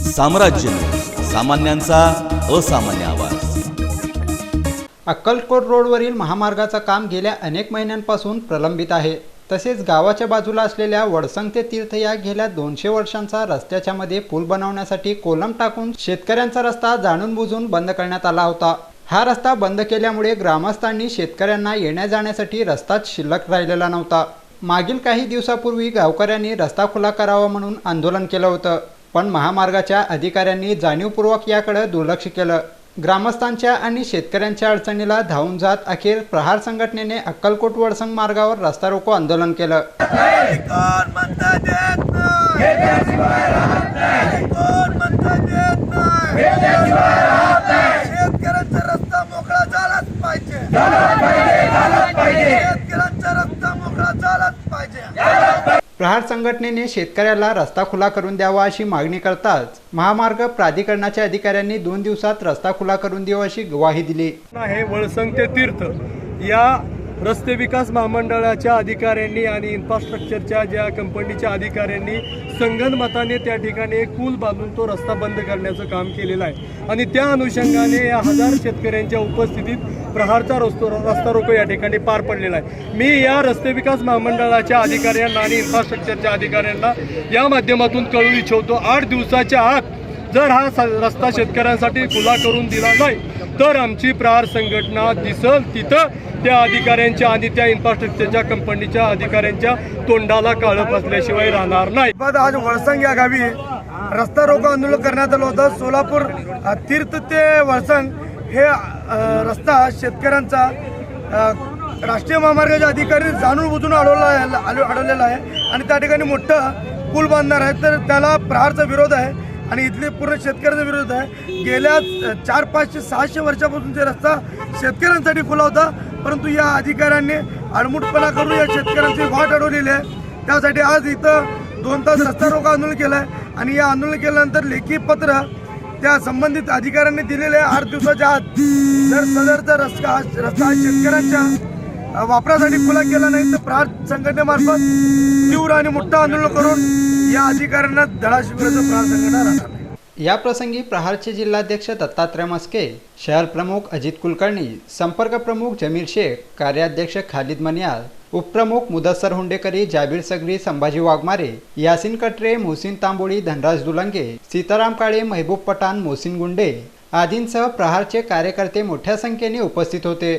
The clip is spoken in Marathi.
साम्राज्य सामान्यांचा असामान्य आवाज। अक्कलकोट रोडवरील महामार्गाचं काम गेल्या अनेक महिन्यांपासून प्रलंबित आहे। तसेच गावाच्या बाजूला असलेल्या वडसंग ते तीर्थ या गेल्या 200 वर्षांचा रस्त्याच्या मध्ये पूल बनवण्यासाठी कोलम टाकून शेतकऱ्यांचा रस्ता जाणून बुजून बंद करण्यात आला होता। हा रस्ता बंद केल्यामुळे ग्रामस्थांनी शेतकऱ्यांना येण्या जाण्यासाठी रस्ताच शिल्लक राहिलेला नव्हता। मागील काही दिवसापूर्वी गावकऱ्यांनी रस्ता खुला करावा म्हणून आंदोलन केलं होतं, पण महामार्गाच्या अधिकाऱ्यांनी जाणीवपूर्वक याकडे दुर्लक्ष केलं। ग्रामस्थांच्या आणि शेतकऱ्यांच्या अडचणीला धावून जात अखेर प्रहार संघटनेने अक्कलकोट वडसंग मार्गावर रस्ता रोको आंदोलन केलं। प्रहार संघटनेने शेतकऱ्याला रस्ता खुला करून द्यावा अशी मागणी करताच महामार्ग प्राधिकरणाच्या अधिकाऱ्यांनी 2 दिवसात रस्ता खुला करून द्यावा अशी ग्वाही दिली। हे वडसंग ते तीर्थ या रस्ते विकास महामंडळाच्या अधिकाऱ्यांनी आणि इन्फ्रास्ट्रक्चरच्या ज्या कंपनीच्या अधिकाऱ्यांनी संगनमताने त्या ठिकाणी एक पूल बांधून तो रस्ता बंद करण्याचं काम केलेलं आहे आणि त्या अनुषंगाने या 1000 शेतकऱ्यांच्या उपस्थितीत प्रहारचा रस्ता रोको या ठिकाणी पार पडलेला आहे। मी या रस्ते विकास महामंडळाच्या अधिकाऱ्यांना आणि इन्फ्रास्ट्रक्चरच्या अधिकाऱ्यांना या माध्यमातून कळवू इच्छितो, 8 दिवसाच्या आत जर हा रस्ता शेतकऱ्यांसाठी खुला करून दिला नाही तर आमची प्रहार संघटना दिसल तिथं त्या अधिकाऱ्यांच्या आणि त्या इन्फ्रास्ट्रक्चरच्या कंपनीच्या अधिकाऱ्यांच्या तोंडाला काळं फसल्याशिवाय राहणार नाही। आज वडसंग या गावी रस्ता रोको आंदोलन करण्यात आलं होतं। सोलापूर तीर्थ ते वडसंग हे रस्ता शेतकऱ्यांचा राष्ट्रीय महामार्गाचे अधिकारी जाणून बुजून अडवलेला आहे आणि त्या ठिकाणी मोठं पूल बांधणार आहे, तर त्याला प्रहारचा विरोध आहे आणि इथले पूर्ण शेतकऱ्यांचा विरोध आहे। गेल्या 400, 500, 600 वर्षापासून ते रस्ता शेतकऱ्यांसाठी खुला होता, परंतु या अधिकाऱ्यांनी आडमुठपणा करून या शेतकऱ्यांची वाट अडवलेली आहे। त्यासाठी आज इथं 2 तास रस्ता रोको आंदोलन केलं आहे आणि या आंदोलन केल्यानंतर लेखी पत्र त्या संबंधित अधिकाऱ्यांनी दिलेले आहे। 8 दिवसाच्या आत जर सदरचा रस्ता शेतकऱ्यांच्या वापरासाठी खुला केला नाही तर प्रहार संघटनेमार्फत तीव्र आणि मोठं आंदोलन करून या अधिकाऱ्यांना धडा शिकवण्याचा प्रहार संघटना राहणार। या प्रसंगी प्रहारचे जिल्हाध्यक्ष दत्तात्रय मस्के, शहर प्रमुख अजित कुलकर्णी, संपर्क प्रमुख जमीर शेख, कार्याध्यक्ष खालिद मनियार, उपप्रमुख मुदस्सर हुंडेकरी, जाबीर सगरी, संभाजी वाघमारे, यासिन कटरे, मोहसिन तांबोळी, धनराज दुलंगे, सीताराम काळे, महबूब पठाण, मोहसिन गुंडे आदींसह प्रहारचे कार्यकर्ते मोठ्या संख्येने उपस्थित होते।